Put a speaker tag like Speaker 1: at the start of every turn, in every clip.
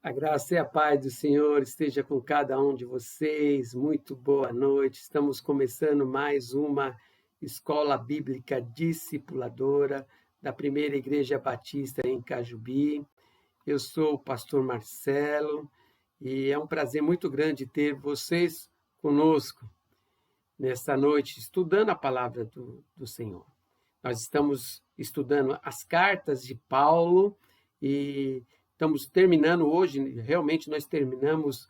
Speaker 1: A graça e a paz do Senhor esteja com cada um de vocês. Muito boa noite. Estamos começando mais uma escola bíblica discipuladora da Primeira Igreja Batista em Cajubi. Eu sou o pastor Marcelo e é um prazer muito grande ter vocês conosco nesta noite, estudando a palavra do Senhor. Nós estamos estudando as cartas de Paulo e estamos terminando hoje, realmente nós terminamos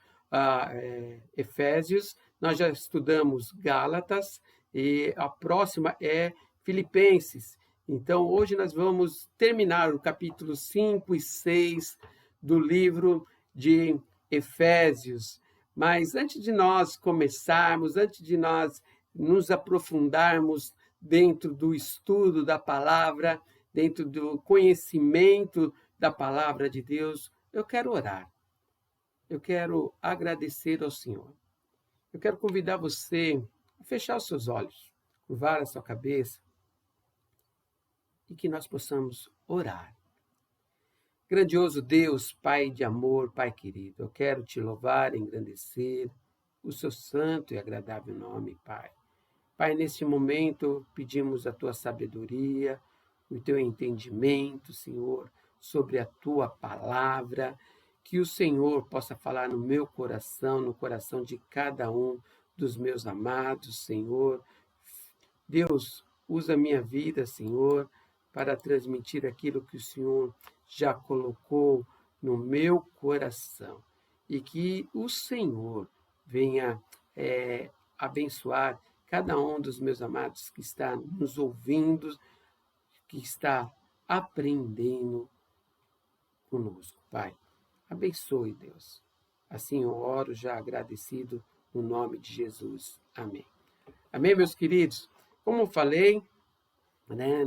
Speaker 1: Efésios, nós já estudamos Gálatas e a próxima é Filipenses. Então, hoje nós vamos terminar o capítulo 5 e 6 do livro de Efésios. Mas antes de nós começarmos, antes de nós nos aprofundarmos dentro do estudo da palavra, dentro do conhecimento da palavra de Deus, eu quero orar. Eu quero agradecer ao Senhor. Eu quero convidar você a fechar os seus olhos, curvar a sua cabeça e que nós possamos orar. Grandioso Deus, Pai de amor, Pai querido, eu quero te louvar e engrandecer o seu santo e agradável nome, Pai. Pai, neste momento pedimos a tua sabedoria, o teu entendimento, Senhor, sobre a tua palavra, que o Senhor possa falar no meu coração, no coração de cada um dos meus amados, Senhor. Deus, usa a minha vida, Senhor, para transmitir aquilo que o Senhor já colocou no meu coração. E que o Senhor venha abençoar cada um dos meus amados que está nos ouvindo, que está aprendendo conosco, Pai. Abençoe, Deus. Assim eu oro já agradecido no nome de Jesus. Amém. Amém, meus queridos? Como eu falei,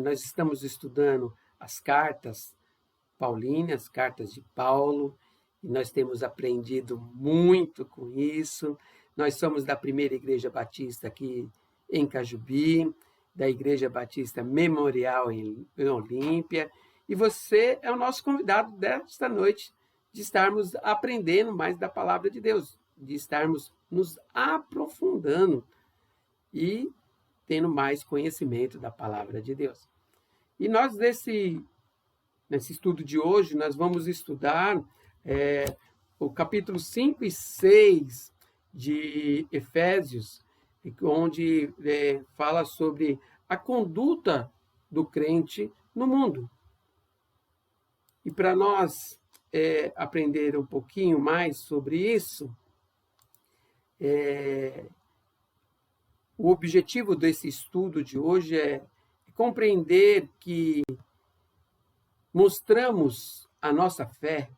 Speaker 1: nós estamos estudando as cartas paulinas, cartas de Paulo, e nós temos aprendido muito com isso. Nós somos da Primeira Igreja Batista aqui em Cajubi, da Igreja Batista Memorial em Olímpia, e você é o nosso convidado desta noite de estarmos aprendendo mais da palavra de Deus, de estarmos nos aprofundando e tendo mais conhecimento da palavra de Deus. E nós, nesse estudo de hoje, nós vamos estudar o capítulo 5 e 6 de Efésios, onde fala sobre a conduta do crente no mundo. E para nós aprender um pouquinho mais sobre isso, o objetivo desse estudo de hoje é compreender que mostramos a nossa fé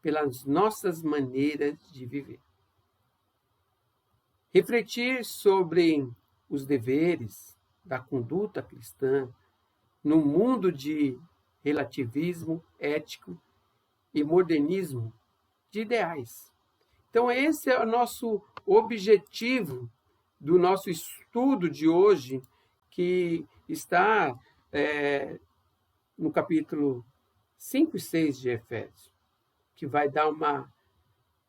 Speaker 1: pelas nossas maneiras de viver. Refletir sobre os deveres da conduta cristã no mundo de relativismo ético e modernismo de ideais. Então, esse é o nosso objetivo do nosso estudo de hoje, que está no capítulo 5 e 6 de Efésios, que vai dar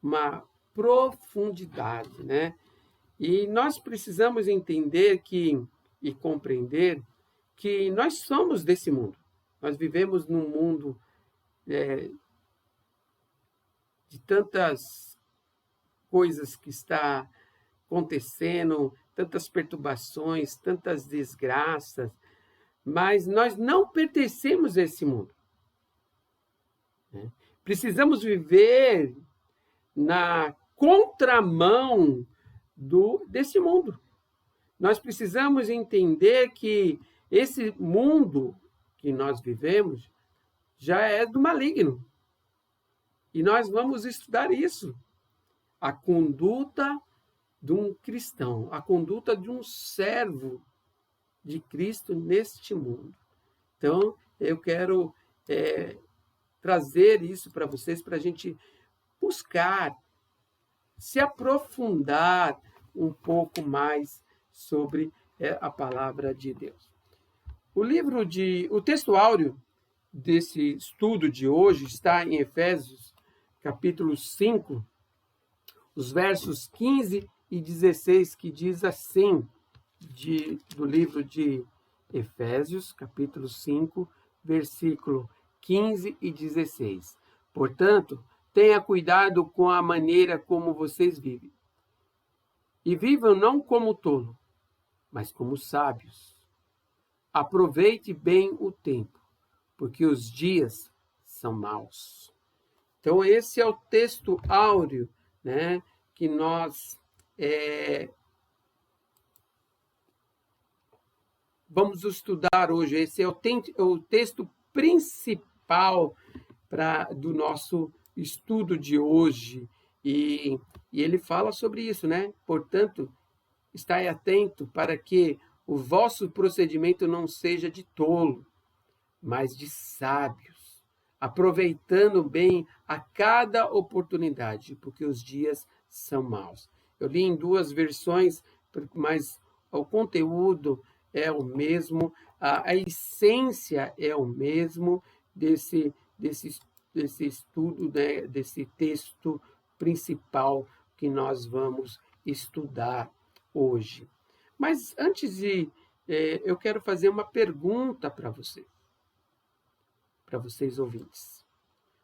Speaker 1: uma profundidade, né? E nós precisamos entender e compreender que nós somos desse mundo. Nós vivemos num mundo de tantas coisas que está acontecendo, tantas perturbações, tantas desgraças, mas nós não pertencemos a esse mundo. Precisamos viver na contramão desse mundo. Nós precisamos entender que esse mundo que nós vivemos já é do maligno. E nós vamos estudar isso. A conduta de um cristão, a conduta de um servo de Cristo neste mundo. Então, eu quero trazer isso para vocês, para a gente buscar se aprofundar um pouco mais sobre a palavra de Deus. O texto áureo desse estudo de hoje está em Efésios, capítulo 5, os versos 15 e 16, que diz assim, do livro de Efésios, capítulo 5, versículo 15 e 16. Portanto, tenha cuidado com a maneira como vocês vivem. E vivam não como tolo, mas como sábios. Aproveite bem o tempo, porque os dias são maus. Então, esse é o texto áureo, né, que nós vamos estudar hoje. Esse é o texto principal do nosso estudo de hoje. E ele fala sobre isso, né? Portanto, estai atento para que o vosso procedimento não seja de tolo, mas de sábios, aproveitando bem a cada oportunidade, porque os dias são maus. Eu li em duas versões, mas o conteúdo é o mesmo, a essência é o mesmo desse estudo, né, desse texto principal que nós vamos estudar hoje. Mas antes eu quero fazer uma pergunta para vocês ouvintes.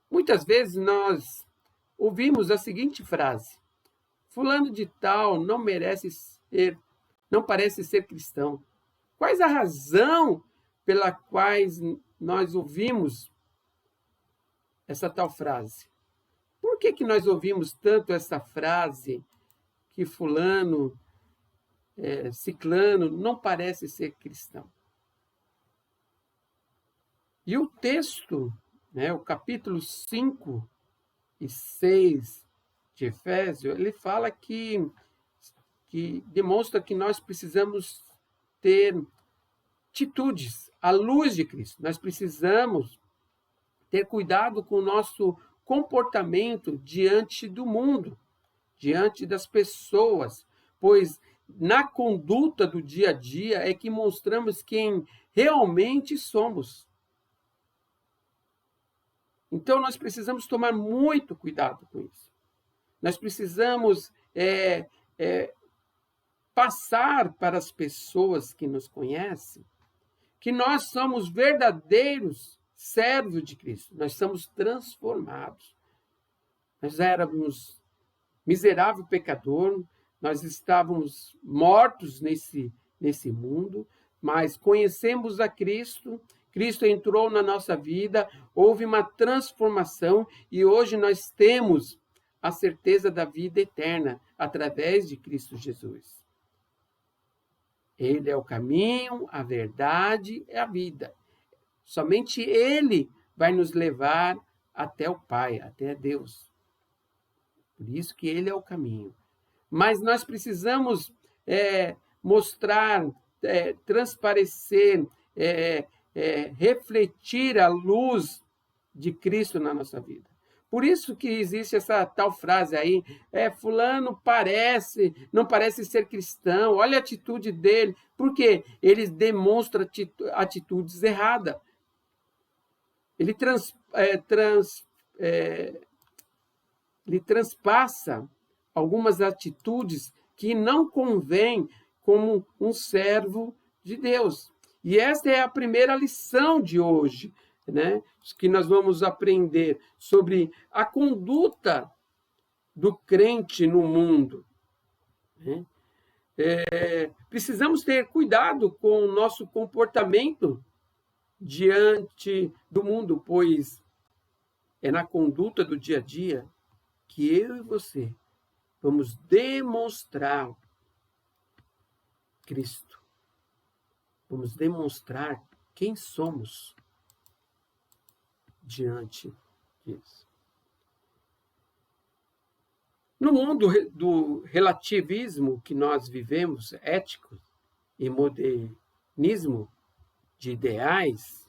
Speaker 1: Muitas vezes nós ouvimos a seguinte frase: fulano de tal não parece ser cristão. Quais a razão pela qual nós ouvimos essa tal frase? Por que nós ouvimos tanto essa frase que fulano, ciclano, não parece ser cristão? E o texto, né, o capítulo 5 e 6 de Efésios, ele fala que demonstra que nós precisamos ter atitudes à luz de Cristo. Nós precisamos ter cuidado com o nosso comportamento diante do mundo, diante das pessoas, pois na conduta do dia a dia é que mostramos quem realmente somos. Então, nós precisamos tomar muito cuidado com isso. Nós precisamos passar para as pessoas que nos conhecem que nós somos verdadeiros servos de Cristo. Nós somos transformados. Nós éramos miserável pecador, nós estávamos mortos nesse mundo, mas conhecemos a Cristo, Cristo entrou na nossa vida, houve uma transformação e hoje nós temos a certeza da vida eterna através de Cristo Jesus. Ele é o caminho, a verdade e a vida. Somente Ele vai nos levar até o Pai, até Deus. Por isso que Ele é o caminho. Mas nós precisamos mostrar, transparecer, refletir a luz de Cristo na nossa vida. Por isso que existe essa tal frase aí, fulano não parece ser cristão, olha a atitude dele, porque ele demonstra atitudes erradas. Ele transpassa algumas atitudes que não convêm como um servo de Deus. E esta é a primeira lição de hoje, né, que nós vamos aprender sobre a conduta do crente no mundo. Né? Precisamos ter cuidado com o nosso comportamento diante do mundo, pois é na conduta do dia a dia que eu e você vamos demonstrar Cristo. Vamos demonstrar quem somos diante disso. No mundo do relativismo que nós vivemos, ético e modernismo de ideais,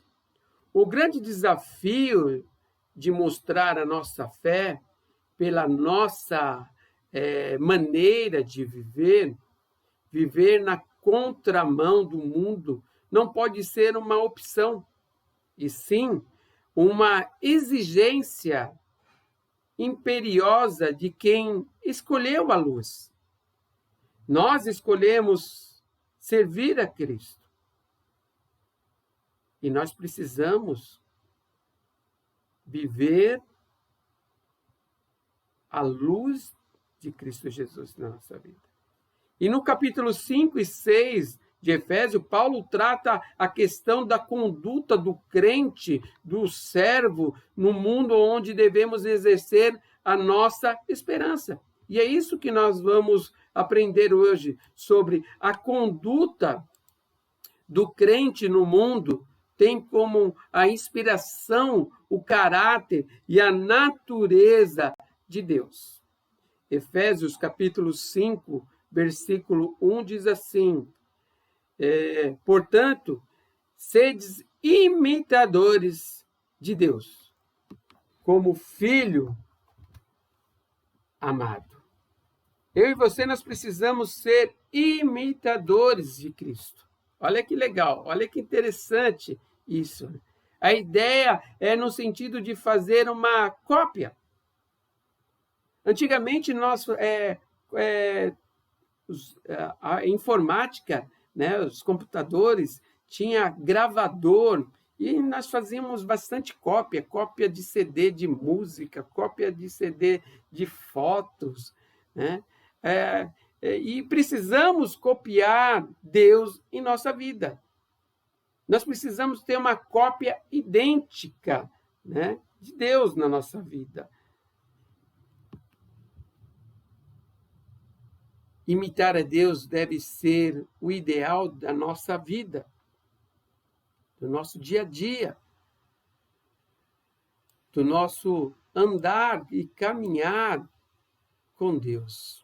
Speaker 1: o grande desafio de mostrar a nossa fé pela nossa maneira de viver na contramão do mundo, não pode ser uma opção, e sim uma exigência imperiosa de quem escolheu a luz. Nós escolhemos servir a Cristo. E nós precisamos viver a luz de Cristo Jesus na nossa vida. E no capítulo 5 e 6 de Efésios, Paulo trata a questão da conduta do crente, do servo, no mundo onde devemos exercer a nossa esperança. E é isso que nós vamos aprender hoje, sobre a conduta do crente no mundo, tem como a inspiração, o caráter e a natureza de Deus. Efésios capítulo 5, versículo 1 diz assim: portanto, sedes imitadores de Deus, como filho amado. Eu e você, nós precisamos ser imitadores de Cristo. Olha que legal, olha que interessante isso. A ideia é no sentido de fazer uma cópia. Antigamente, a informática, né, os computadores, tinha gravador, e nós fazíamos bastante cópia de CD de música, cópia de CD de fotos, né? E precisamos copiar Deus em nossa vida. Nós precisamos ter uma cópia idêntica, né, de Deus na nossa vida. Imitar a Deus deve ser o ideal da nossa vida, do nosso dia a dia, do nosso andar e caminhar com Deus.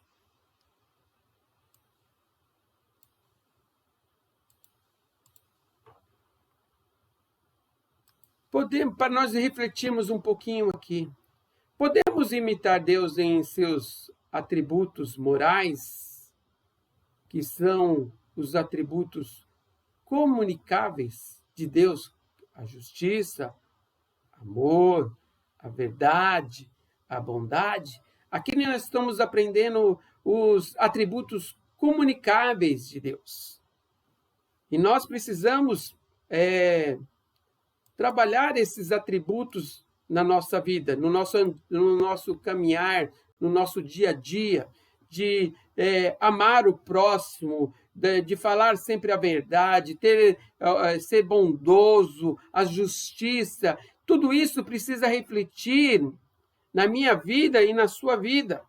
Speaker 1: Para nós refletirmos um pouquinho aqui, podemos imitar Deus em seus atributos morais, que são os atributos comunicáveis de Deus: a justiça, amor, a verdade, a bondade. Aqui nós estamos aprendendo os atributos comunicáveis de Deus. E nós precisamos trabalhar esses atributos na nossa vida, no nosso caminhar, no nosso dia a dia, de amar o próximo, de falar sempre a verdade, ser bondoso, a justiça. Tudo isso precisa refletir na minha vida e na sua vida.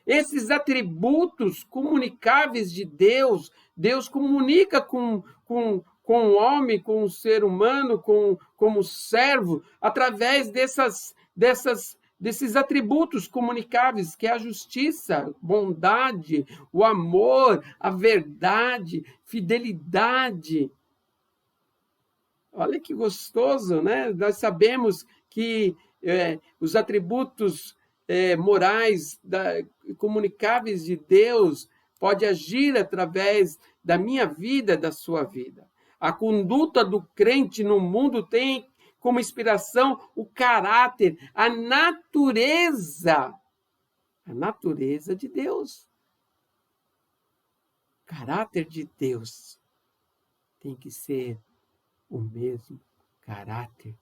Speaker 1: Esses atributos comunicáveis de Deus, Deus comunica com o homem, com o ser humano, como servo, através desses atributos comunicáveis, que é a justiça, bondade, o amor, a verdade, fidelidade. Olha que gostoso, né? Nós sabemos que os atributos morais, comunicáveis de Deus, pode agir através da minha vida, da sua vida. A conduta do crente no mundo tem como inspiração o caráter, a natureza de Deus. O caráter de Deus tem que ser o mesmo caráter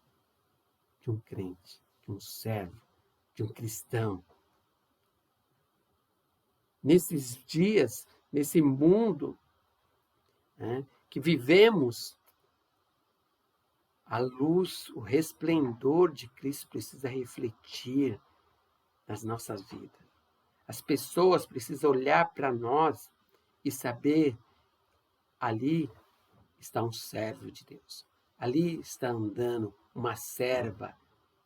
Speaker 1: de um crente, de um servo, de um cristão. Nesses dias, nesse mundo, né, que vivemos, a luz, o resplendor de Cristo precisa refletir nas nossas vidas. As pessoas precisam olhar para nós e saber: ali está um servo de Deus. Ali está andando uma serva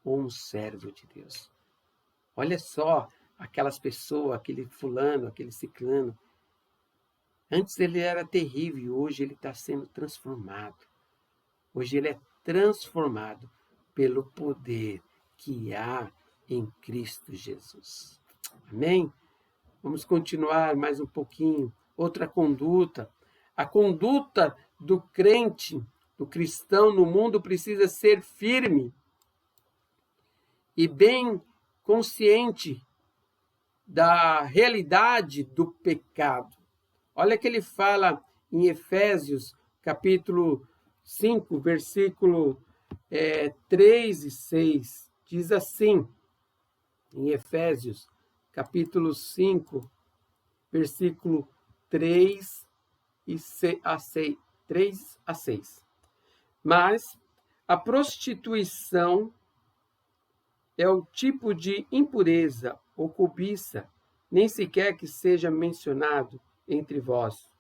Speaker 1: ou um servo de Deus. Olha só aquelas pessoas, aquele fulano, aquele ciclano. Antes ele era terrível, hoje ele está sendo transformado. Hoje ele é transformado pelo poder que há em Cristo Jesus. Amém? Vamos continuar mais um pouquinho. Outra conduta. A conduta do crente, do cristão no mundo, precisa ser firme e bem consciente da realidade do pecado. Olha que ele fala em Efésios, capítulo 5, versículo 3 e 6. Diz assim, em Efésios, capítulo 5, versículo 3 a 6. Mas a prostituição é o tipo de impureza ou cobiça, nem sequer que seja mencionado entre vós,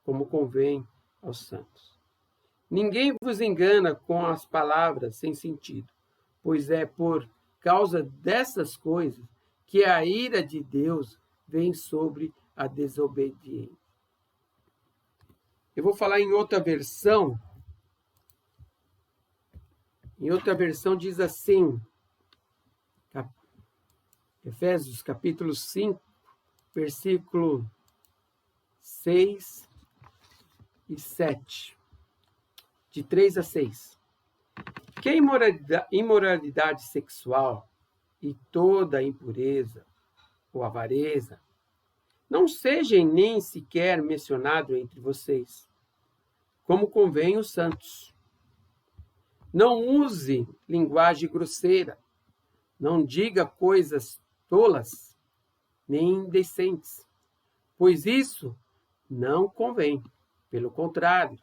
Speaker 1: como convém aos santos. Ninguém vos engana com as palavras sem sentido, pois é por causa dessas coisas que a ira de Deus vem sobre a desobediência. Eu vou falar em outra versão. Em outra versão diz assim, Efésios capítulo 5, versículo 6 e 7, de 3 a 6. Que a imoralidade sexual e toda a impureza ou avareza não sejam nem sequer mencionado entre vocês, como convém os santos. Não use linguagem grosseira, não diga coisas tolas, nem indecentes, pois isso não convém. Pelo contrário,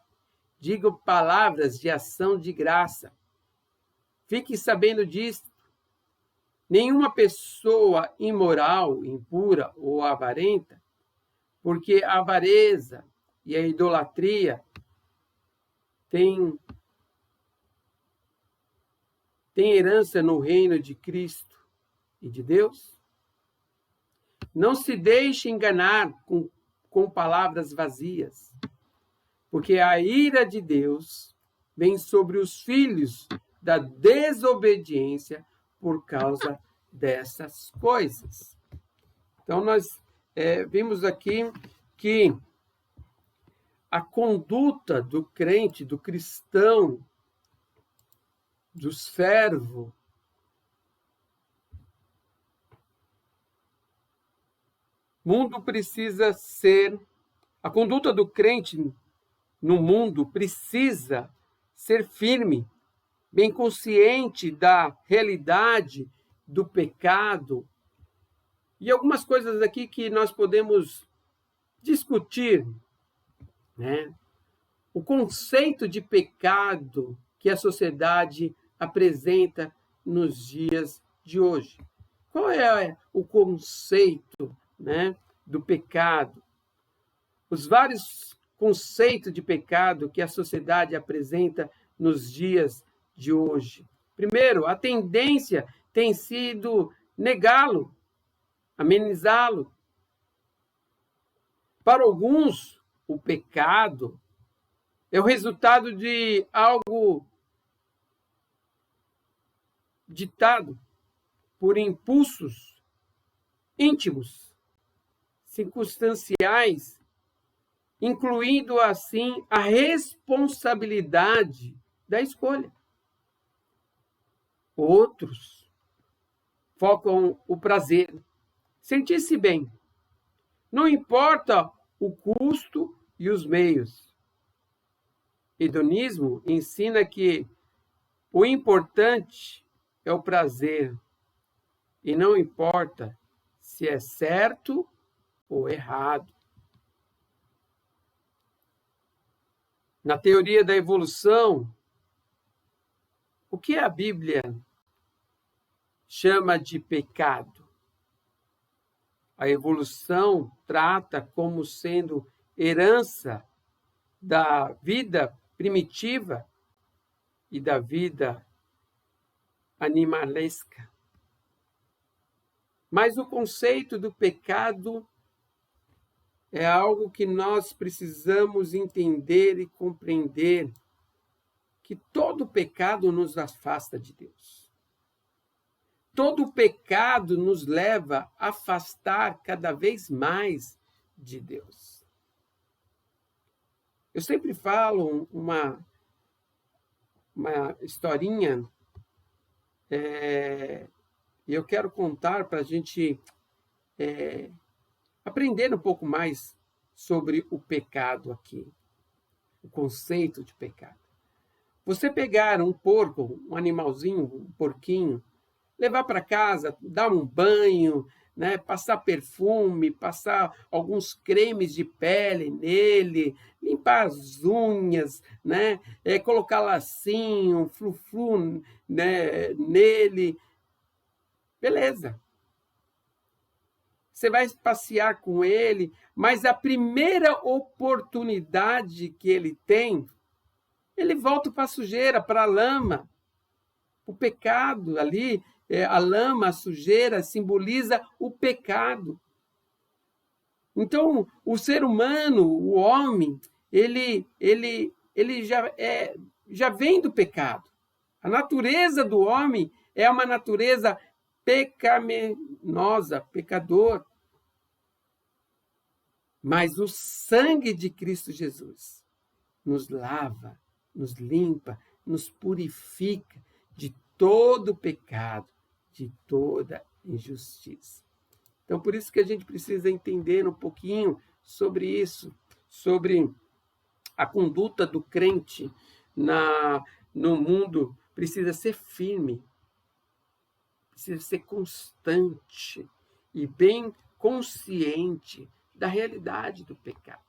Speaker 1: diga palavras de ação de graça. Fique sabendo disto. Nenhuma pessoa imoral, impura ou avarenta, porque a avareza e a idolatria têm herança no reino de Cristo e de Deus. Não se deixe enganar com palavras vazias, porque a ira de Deus vem sobre os filhos da desobediência por causa dessas coisas. Então, nós vimos aqui que a conduta do crente, do cristão, do servo, a conduta do crente no mundo precisa ser firme, bem consciente da realidade do pecado. E algumas coisas aqui que nós podemos discutir, né? O conceito de pecado que a sociedade apresenta nos dias de hoje. Qual é o conceito, né, do pecado? Os vários conceitos de pecado que a sociedade apresenta nos dias de hoje. Primeiro, a tendência tem sido negá-lo, amenizá-lo. Para alguns, o pecado é o resultado de algo ditado por impulsos íntimos, circunstanciais, incluindo assim a responsabilidade da escolha. Outros focam o prazer, sentir-se bem. Não importa o custo e os meios. Hedonismo ensina que o importante é o prazer e não importa se é certo ou errado. Na teoria da evolução, o que a Bíblia chama de pecado? A evolução trata como sendo herança da vida primitiva e da vida animalesca. Mas o conceito do pecado é algo que nós precisamos entender e compreender, que todo pecado nos afasta de Deus. Todo pecado nos leva a afastar cada vez mais de Deus. Eu sempre falo uma historinha E eu quero contar para a gente aprender um pouco mais sobre o pecado aqui, o conceito de pecado. Você pegar um porco, um animalzinho, um porquinho, levar para casa, dar um banho, né, passar perfume, passar alguns cremes de pele nele, limpar as unhas, né, colocar lacinho, frufru, né, nele. Beleza. Você vai passear com ele, mas a primeira oportunidade que ele tem, ele volta para a sujeira, para a lama. O pecado ali, a lama, a sujeira, simboliza o pecado. Então, o ser humano, o homem, ele já vem do pecado. A natureza do homem é uma natureza pecaminosa, pecador. Mas o sangue de Cristo Jesus nos lava, nos limpa, nos purifica de todo pecado, de toda injustiça. Então, por isso que a gente precisa entender um pouquinho sobre isso, sobre a conduta do crente no mundo. Precisa ser firme, precisa ser constante e bem consciente da realidade do pecado.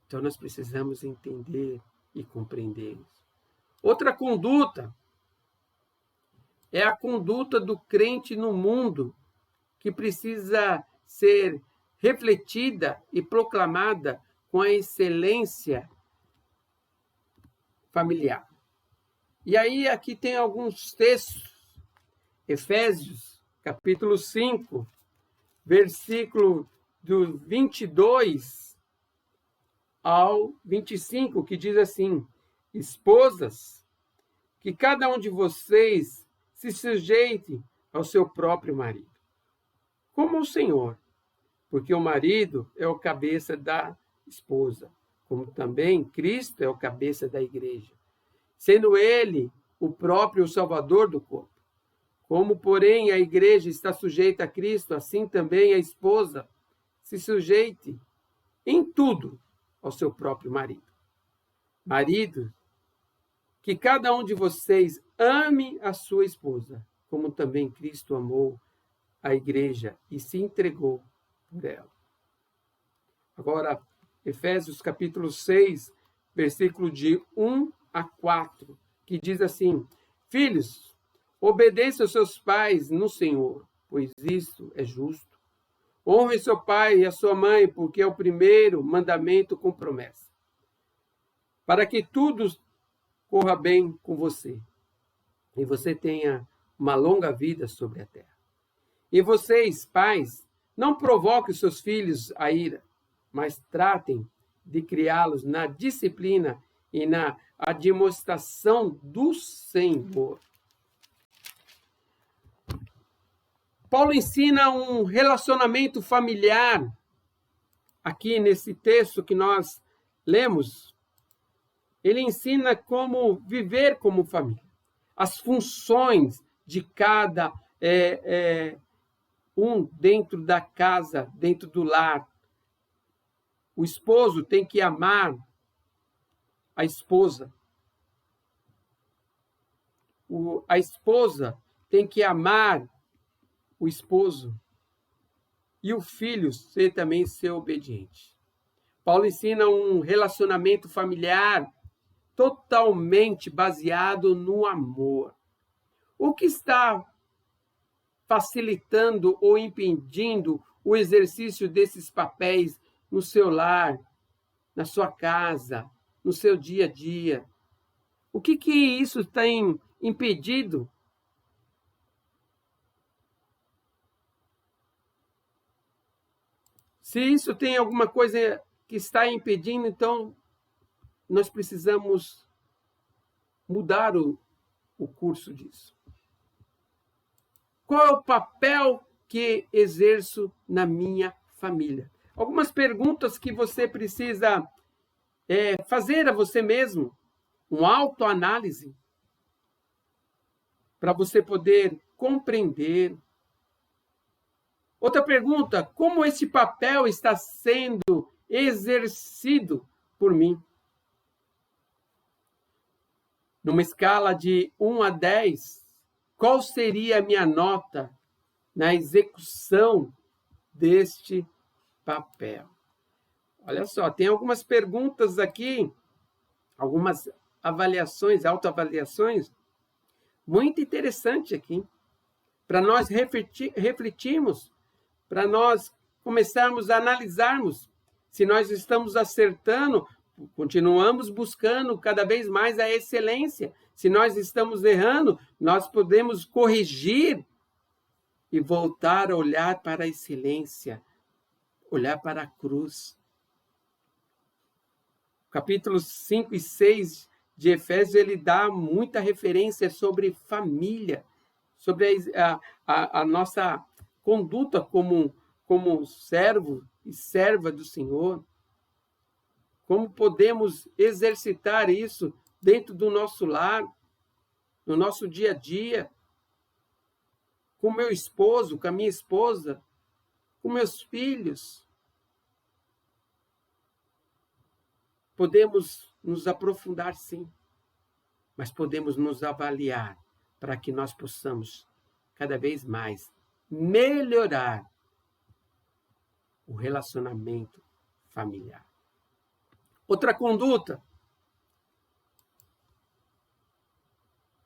Speaker 1: Então, nós precisamos entender e compreender isso. Outra conduta é a conduta do crente no mundo, que precisa ser refletida e proclamada com a excelência familiar. E aí, aqui tem alguns textos. Efésios, capítulo 5, versículo do 22 ao 25, que diz assim: esposas, que cada um de vocês se sujeite ao seu próprio marido, como o Senhor, porque o marido é o cabeça da esposa, como também Cristo é o cabeça da igreja, sendo ele o próprio Salvador do corpo. Como, porém, a igreja está sujeita a Cristo, assim também a esposa se sujeite em tudo ao seu próprio marido. Marido, que cada um de vocês ame a sua esposa, como também Cristo amou a igreja e se entregou por ela. Agora, Efésios capítulo 6, versículo de 1 a 4, que diz assim: filhos, obedeçam aos seus pais no Senhor, pois isso é justo. Honre seu pai e a sua mãe, porque é o primeiro mandamento com promessa, para que tudo corra bem com você e você tenha uma longa vida sobre a terra. E vocês, pais, não provoquem os seus filhos a ira, mas tratem de criá-los na disciplina e na admoestação do Senhor. Paulo ensina um relacionamento familiar aqui nesse texto que nós lemos. Ele ensina como viver como família, as funções de cada um dentro da casa, dentro do lar. O esposo tem que amar a esposa. A esposa tem que amar o esposo. E o filho também ser obediente. Paulo ensina um relacionamento familiar totalmente baseado no amor. O que está facilitando ou impedindo o exercício desses papéis no seu lar, na sua casa, no seu dia a dia? O que isso tem impedido? Se isso tem alguma coisa que está impedindo, então nós precisamos mudar o curso disso. Qual é o papel que exerço na minha família? Algumas perguntas que você precisa fazer a você mesmo, uma autoanálise. para você poder compreender. Outra pergunta: como esse papel está sendo exercido por mim? Numa escala de 1 a 10, qual seria a minha nota na execução deste papel? Olha só, tem algumas perguntas aqui, algumas avaliações, autoavaliações, muito interessante aqui, para nós refletirmos, para nós começarmos a analisarmos se nós estamos acertando, continuamos buscando cada vez mais a excelência. Se nós estamos errando, nós podemos corrigir e voltar a olhar para a excelência, olhar para a cruz. Capítulos 5 e 6 de Efésios, ele dá muita referência sobre família, sobre a nossa conduta como servo e serva do Senhor. Como podemos exercitar isso dentro do nosso lar, no nosso dia a dia, com meu esposo, com a minha esposa, com meus filhos. Podemos nos aprofundar, sim, mas podemos nos avaliar para que nós possamos cada vez mais melhorar o relacionamento familiar. Outra conduta,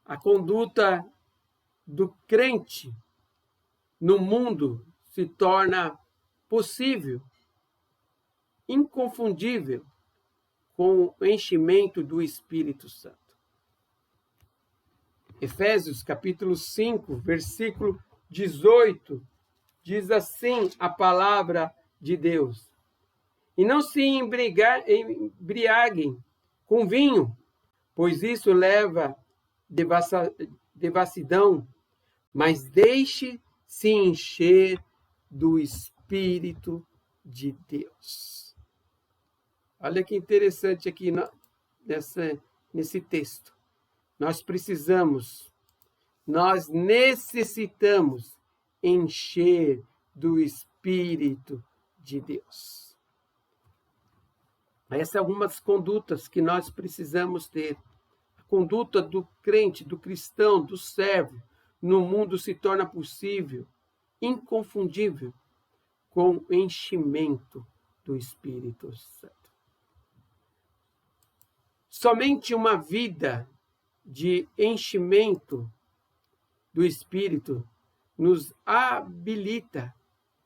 Speaker 1: a conduta do crente no mundo se torna possível, inconfundível, com o enchimento do Espírito Santo. Efésios capítulo 5, versículo 18, diz assim a palavra de Deus: e não se embriaguem com vinho, pois isso leva devassidão, mas deixe-se encher do Espírito de Deus. Olha que interessante aqui nesse texto. Nós necessitamos encher do Espírito de Deus. Essas são algumas condutas que nós precisamos ter. A conduta do crente, do cristão, do servo, no mundo se torna possível, inconfundível, com o enchimento do Espírito Santo. Somente uma vida de enchimento do Espírito nos habilita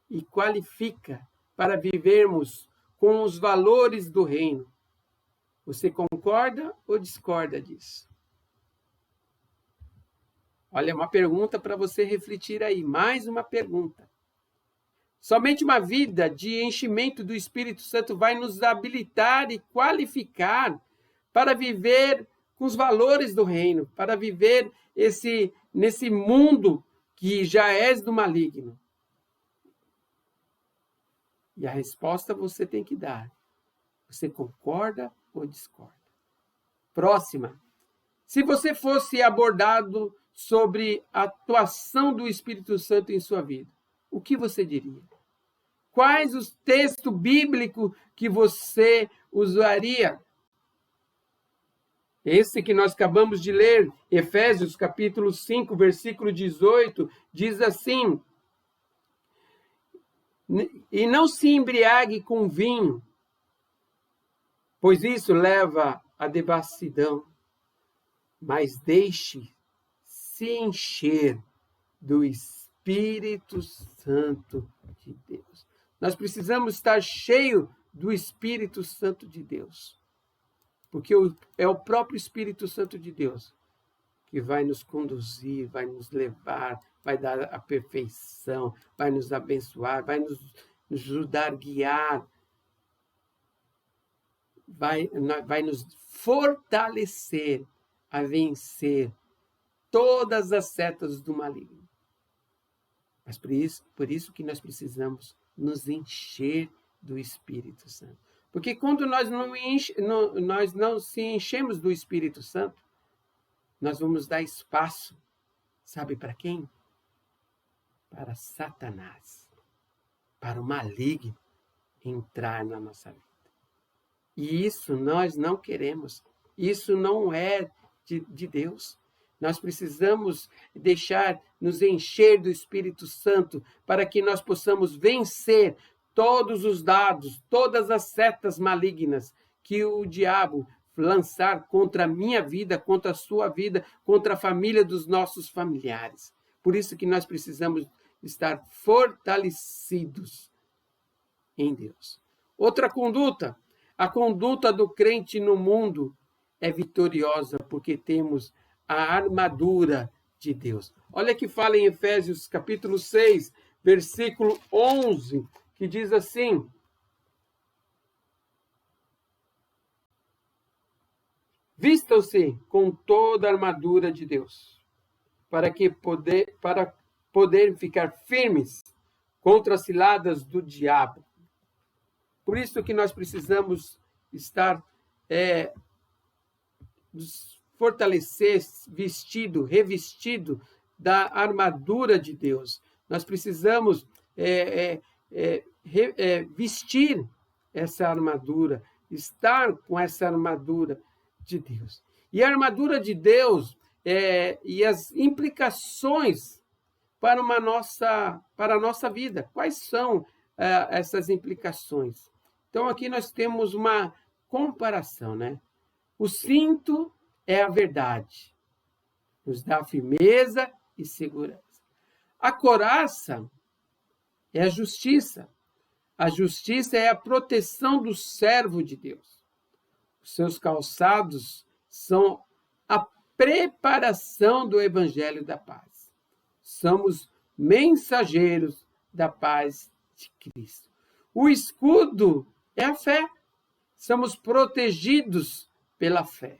Speaker 1: e qualifica para vivermos com os valores do reino. Você concorda ou discorda disso? Olha, uma pergunta para você refletir aí. Mais uma pergunta. Somente uma vida de enchimento do Espírito Santo vai nos habilitar e qualificar para viver com os valores do reino, para viver nesse mundo que já és do maligno. E a resposta você tem que dar. Você concorda ou discorda? Próxima. Se você fosse abordado sobre a atuação do Espírito Santo em sua vida, o que você diria? Quais os textos bíblicos que você usaria? Esse que nós acabamos de ler, Efésios capítulo 5, versículo 18, diz assim: e não se embriague com vinho, pois isso leva à devassidão, mas deixe-se encher do Espírito Santo de Deus. Nós precisamos estar cheios do Espírito Santo de Deus. Porque é o próprio Espírito Santo de Deus que vai nos conduzir, vai nos levar, vai dar a perfeição, vai nos abençoar, vai nos ajudar a guiar, vai nos fortalecer a vencer todas as setas do maligno. Mas por isso que nós precisamos nos encher do Espírito Santo. Porque quando nós não se enchemos do Espírito Santo, nós vamos dar espaço, Sabe para quem? Para Satanás, para o maligno entrar na nossa vida. E isso nós não queremos. Isso não é de Deus. Nós precisamos deixar nos encher do Espírito Santo para que nós possamos vencer todos os dados, todas as setas malignas que o diabo lançar contra a minha vida, contra a sua vida, contra a família dos nossos familiares. Por isso que nós precisamos estar fortalecidos em Deus. Outra conduta, a conduta do crente no mundo é vitoriosa porque temos a armadura de Deus. Olha que fala em Efésios capítulo 6, versículo 11, que diz assim: vistam-se com toda a armadura de Deus, para poder ficar firmes contra as ciladas do diabo. Por isso que nós precisamos estar nos fortalecer, revestido da armadura de Deus. Nós precisamos vestir essa armadura, estar com essa armadura de Deus. E a armadura de Deus e as implicações para a nossa vida. Quais são essas implicações? Então, aqui nós temos uma comparação, né? O cinto é a verdade, nos dá firmeza e segurança. A couraça é a justiça. A justiça é a proteção do servo de Deus. Os seus calçados são a preparação do evangelho da paz. Somos mensageiros da paz de Cristo. O escudo é a fé. Somos protegidos pela fé.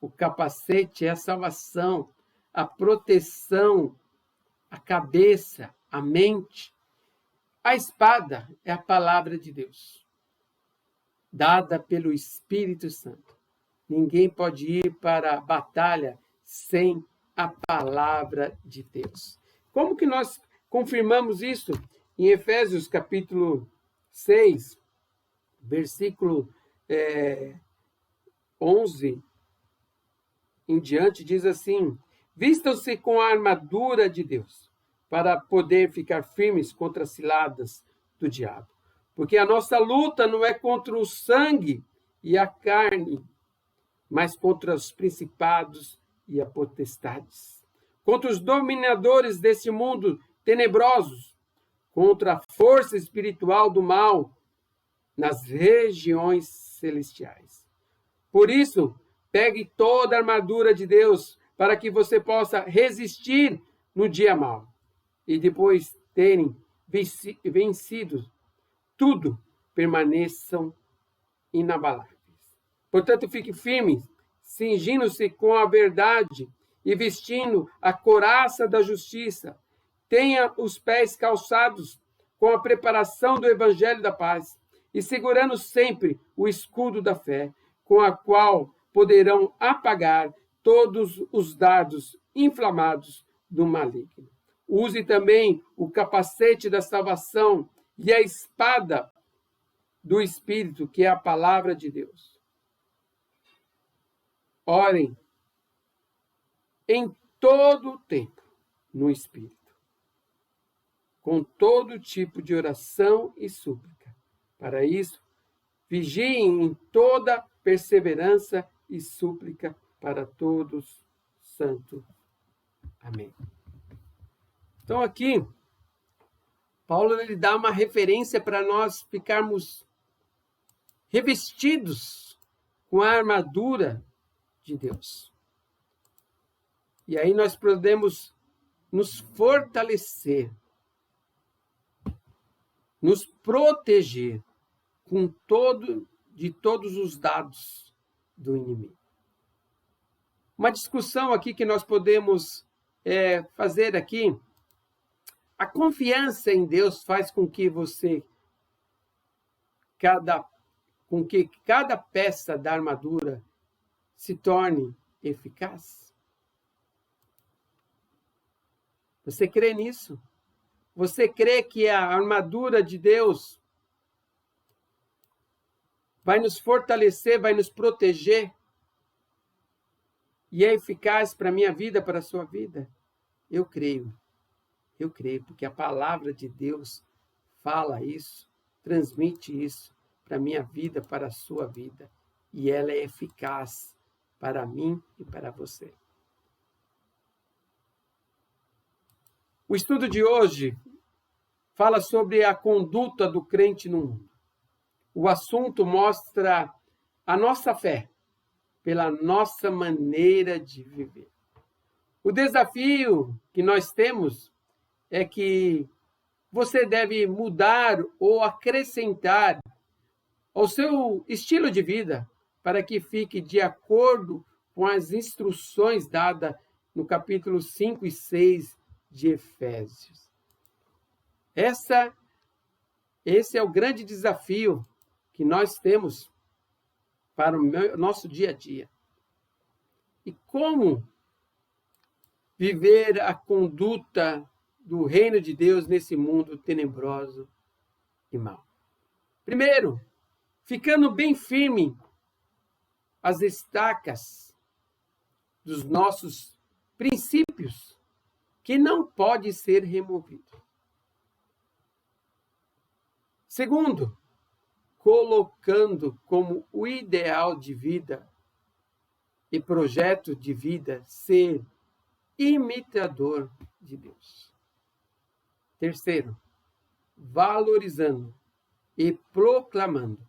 Speaker 1: O capacete é a salvação, a proteção, a cabeça, a mente. A espada é a palavra de Deus, dada pelo Espírito Santo. Ninguém pode ir para a batalha sem a palavra de Deus. Como que nós confirmamos isso? Em Efésios capítulo 6, versículo 11 em diante, diz assim: vistam-se com a armadura de Deus, para poder ficar firmes contra as ciladas do diabo. Porque a nossa luta não é contra o sangue e a carne, mas contra os principados e as potestades, contra os dominadores desse mundo tenebrosos, contra a força espiritual do mal nas regiões celestiais. Por isso, pegue toda a armadura de Deus para que você possa resistir no dia mau. E depois terem vencido tudo, permaneçam inabaláveis. Portanto, fique firme, cingindo-se com a verdade e vestindo a couraça da justiça. Tenha os pés calçados com a preparação do evangelho da paz e segurando sempre o escudo da fé, com a qual poderão apagar todos os dardos inflamados do maligno. Use também o capacete da salvação e a espada do Espírito, que é a palavra de Deus. Orem em todo o tempo no Espírito, com todo tipo de oração e súplica. Para isso, vigiem em toda perseverança e súplica para todos santos. Amém. Então aqui, Paulo ele dá uma referência para nós ficarmos revestidos com a armadura de Deus. E aí nós podemos nos fortalecer, nos proteger de todos os dados do inimigo. Uma discussão aqui que nós podemos fazer aqui. A confiança em Deus faz com que cada peça da armadura se torne eficaz. Você crê nisso? Você crê que a armadura de Deus vai nos fortalecer, vai nos proteger e é eficaz para a minha vida, para a sua vida? Eu creio, porque a palavra de Deus fala isso, transmite isso para a minha vida, para a sua vida, e ela é eficaz para mim e para você. O estudo de hoje fala sobre a conduta do crente no mundo. O assunto mostra a nossa fé pela nossa maneira de viver. O desafio que nós temos é que você deve mudar ou acrescentar ao seu estilo de vida para que fique de acordo com as instruções dadas no capítulo 5 e 6 de Efésios. Esse é o grande desafio que nós temos para o nosso dia a dia. E como viver a conduta do reino de Deus nesse mundo tenebroso e mau? Primeiro, ficando bem firme as estacas dos nossos princípios, que não pode ser removido. Segundo, colocando como o ideal de vida e projeto de vida ser imitador de Deus. Terceiro, valorizando e proclamando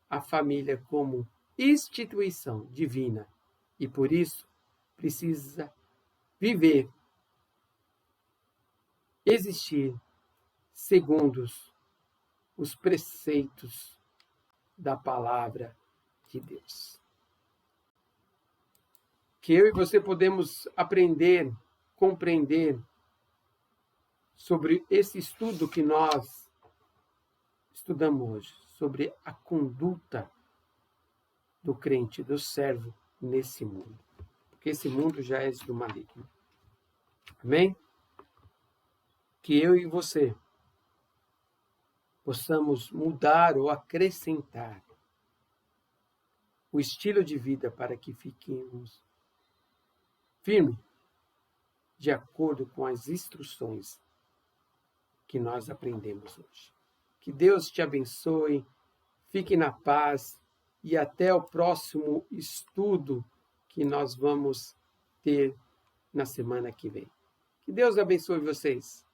Speaker 1: a família como instituição divina e, por isso, precisa viver, existir segundo os preceitos da palavra de Deus. Que eu e você podemos aprender, compreender sobre esse estudo que nós estudamos hoje, sobre a conduta do crente, do servo nesse mundo. Porque esse mundo já é do maligno. Amém? Que eu e você possamos mudar ou acrescentar o estilo de vida para que fiquemos firmes, de acordo com as instruções que nós aprendemos hoje. Que Deus te abençoe, fique na paz e até o próximo estudo que nós vamos ter na semana que vem. Que Deus abençoe vocês.